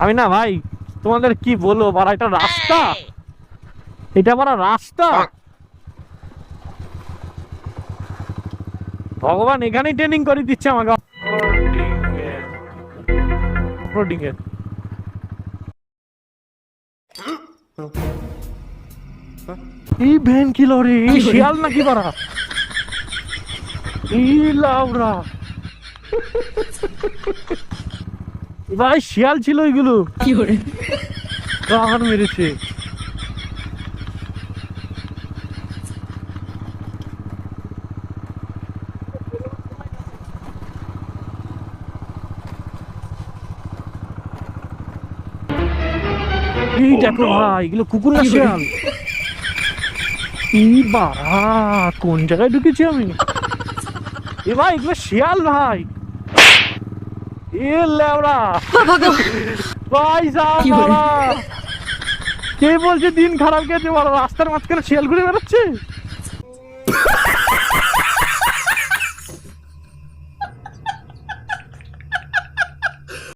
আমি না ভাই তোমাদের কি বলবো, বাড়া এটা রাস্তা, এটা বাড়া রাস্তা। ভগবান এখানেই ট্রেনিং করে দিচ্ছে আমাকে অফরোডিং এর। এই ভ্যান কি লরে, এই শিয়াল নাকি বাড়া, এই লাউরা ভাই শিয়াল ছিল এগুলো, কার মেরেছে। এই দেখো ভাই এগুলো কুকুর না শিয়াল, এই বাড়া কোন জায়গায় ঢুকেছি আমি। এ ভাই এগুলো শিয়াল ভাই, এ লেওড়া ভাই সাহেব, কে বলছে দিন খারাপ গেছে, রাস্তার মাঝখানে শিয়াল ঘুরে বেড়াচ্ছে।